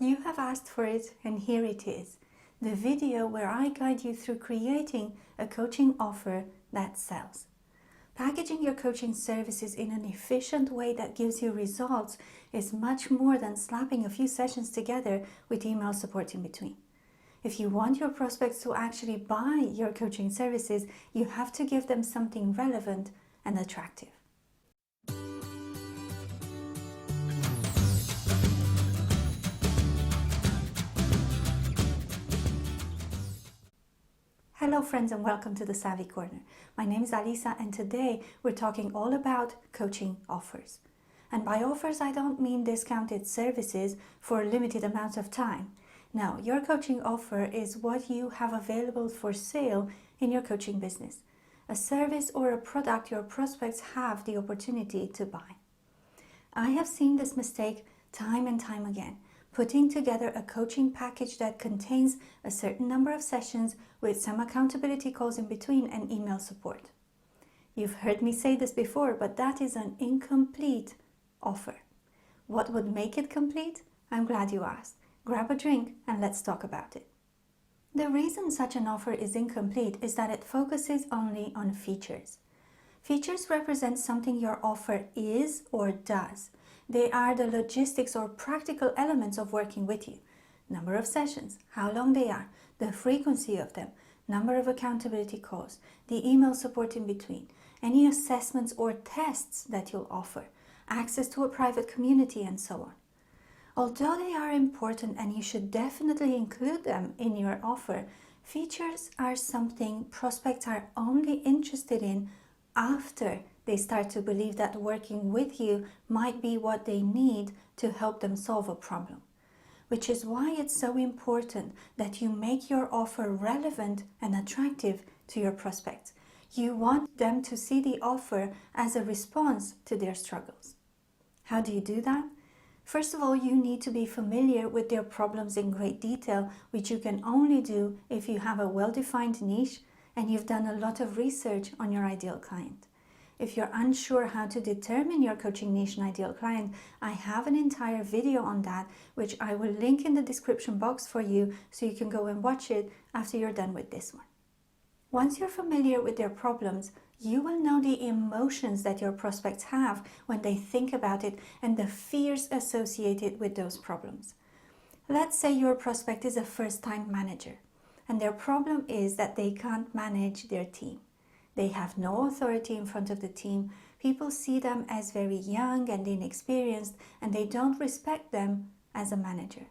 You have asked for it, and here it is, the video where I guide you through creating a coaching offer that sells. Packaging your coaching services in an efficient way that gives you results is much more than slapping a few sessions together with email support in between. If you want your prospects to actually buy your coaching services, you have to give them something relevant and attractive. Hello friends, and welcome to the Savvy Corner. My name is Alisa, and today we're talking all about coaching offers. And by offers, I don't mean discounted services for limited amounts of time. No, your coaching offer is what you have available for sale in your coaching business. A service or a product your prospects have the opportunity to buy. I have seen this mistake time and time again, putting together a coaching package that contains a certain number of sessions with some accountability calls in between and email support. You've heard me say this before, but that is an incomplete offer. What would make it complete? I'm glad you asked. Grab a drink and let's talk about it. The reason such an offer is incomplete is that it focuses only on features. Features represent something your offer is or does. They are the logistics or practical elements of working with you. Number of sessions, how long they are, the frequency of them, number of accountability calls, the email support in between, any assessments or tests that you'll offer, access to a private community, and so on. Although they are important and you should definitely include them in your offer, features are something prospects are only interested in after they start to believe that working with you might be what they need to help them solve a problem. Which is why it's so important that you make your offer relevant and attractive to your prospects. You want them to see the offer as a response to their struggles. How do you do that? First of all, you need to be familiar with their problems in great detail, which you can only do if you have a well-defined niche and you've done a lot of research on your ideal client. If you're unsure how to determine your coaching niche and ideal client, I have an entire video on that, which I will link in the description box for you so you can go and watch it after you're done with this one. Once you're familiar with their problems, you will know the emotions that your prospects have when they think about it and the fears associated with those problems. Let's say your prospect is a first-time manager, and their problem is that they can't manage their team. They have no authority in front of the team. People see them as very young and inexperienced, and they don't respect them as a manager.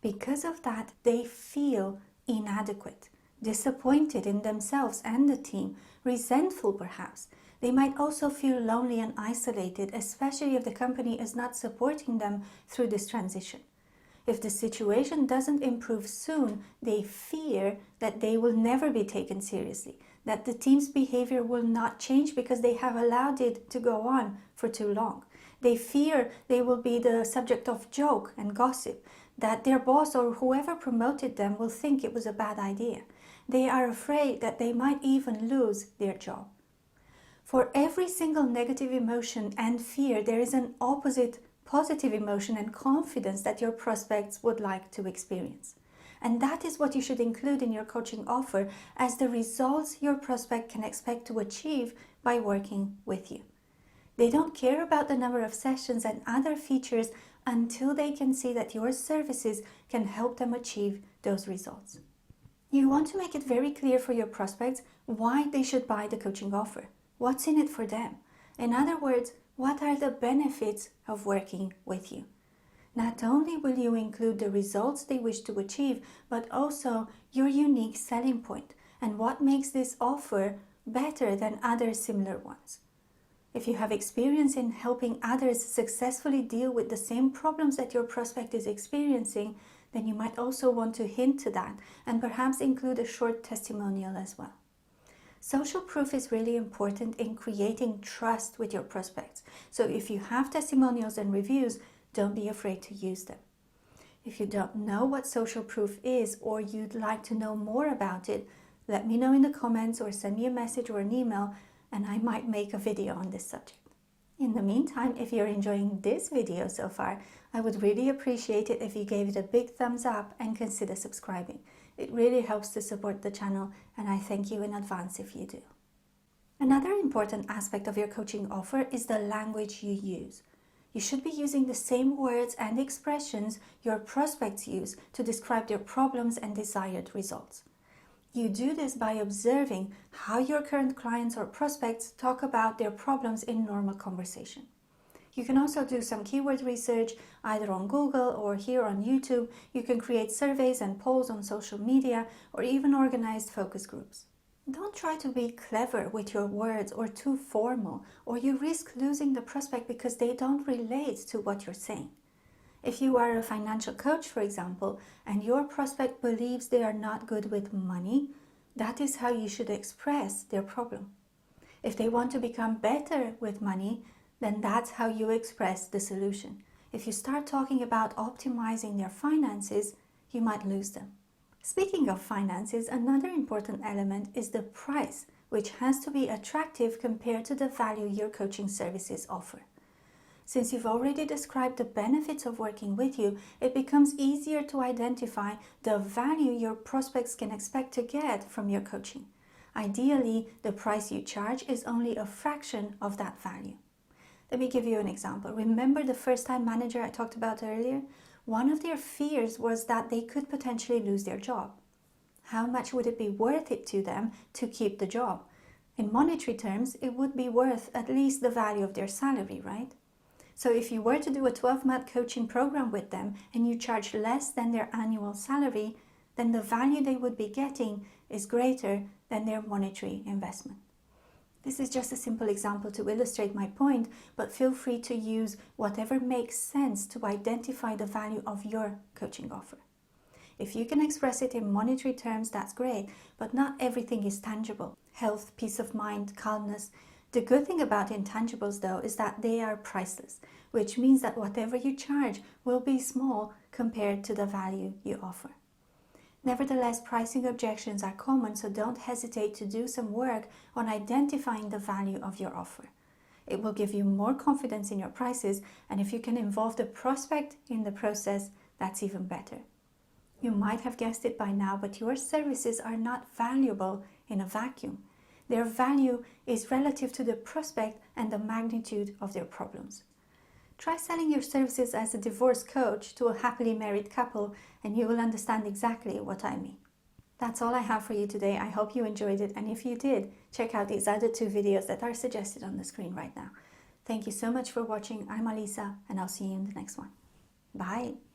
Because of that, they feel inadequate, disappointed in themselves and the team, resentful perhaps. They might also feel lonely and isolated, especially if the company is not supporting them through this transition. If the situation doesn't improve soon, they fear that they will never be taken seriously, that the team's behavior will not change because they have allowed it to go on for too long. They fear they will be the subject of joke and gossip, that their boss or whoever promoted them will think it was a bad idea. They are afraid that they might even lose their job. For every single negative emotion and fear, there is an opposite positive emotion and confidence that your prospects would like to experience. And that is what you should include in your coaching offer as the results your prospect can expect to achieve by working with you. They don't care about the number of sessions and other features until they can see that your services can help them achieve those results. You want to make it very clear for your prospects why they should buy the coaching offer. What's in it for them? In other words, what are the benefits of working with you? Not only will you include the results they wish to achieve, but also your unique selling point and what makes this offer better than other similar ones. If you have experience in helping others successfully deal with the same problems that your prospect is experiencing, then you might also want to hint to that and perhaps include a short testimonial as well. Social proof is really important in creating trust with your prospects. So if you have testimonials and reviews, don't be afraid to use them. If you don't know what social proof is or you'd like to know more about it, let me know in the comments or send me a message or an email and I might make a video on this subject. In the meantime, if you're enjoying this video so far, I would really appreciate it if you gave it a big thumbs up and consider subscribing. It really helps to support the channel, and I thank you in advance if you do. Another important aspect of your coaching offer is the language you use. You should be using the same words and expressions your prospects use to describe their problems and desired results. You do this by observing how your current clients or prospects talk about their problems in normal conversation. You can also do some keyword research either on Google or here on YouTube. You can create surveys and polls on social media or even organized focus groups. Don't try to be clever with your words or too formal, or you risk losing the prospect because they don't relate to what you're saying. If you are a financial coach, for example, and your prospect believes they are not good with money, that is how you should express their problem. If they want to become better with money, then that's how you express the solution. If you start talking about optimizing their finances, you might lose them. Speaking of finances, another important element is the price, which has to be attractive compared to the value your coaching services offer. Since you've already described the benefits of working with you, it becomes easier to identify the value your prospects can expect to get from your coaching. Ideally, the price you charge is only a fraction of that value. Let me give you an example. Remember the first-time manager I talked about earlier? One of their fears was that they could potentially lose their job. How much would it be worth it to them to keep the job? In monetary terms, it would be worth at least the value of their salary, right? So if you were to do a 12-month coaching program with them and you charge less than their annual salary, then the value they would be getting is greater than their monetary investment. This is just a simple example to illustrate my point, but feel free to use whatever makes sense to identify the value of your coaching offer. If you can express it in monetary terms, that's great, but not everything is tangible. Health, peace of mind, calmness. The good thing about intangibles, though, is that they are priceless, which means that whatever you charge will be small compared to the value you offer. Nevertheless, pricing objections are common, so don't hesitate to do some work on identifying the value of your offer. It will give you more confidence in your prices, and if you can involve the prospect in the process, that's even better. You might have guessed it by now, but your services are not valuable in a vacuum. Their value is relative to the prospect and the magnitude of their problems. Try selling your services as a divorce coach to a happily married couple, and you will understand exactly what I mean. That's all I have for you today. I hope you enjoyed it, and if you did, check out these other 2 videos that are suggested on the screen right now. Thank you so much for watching. I'm Alisa, and I'll see you in the next one. Bye!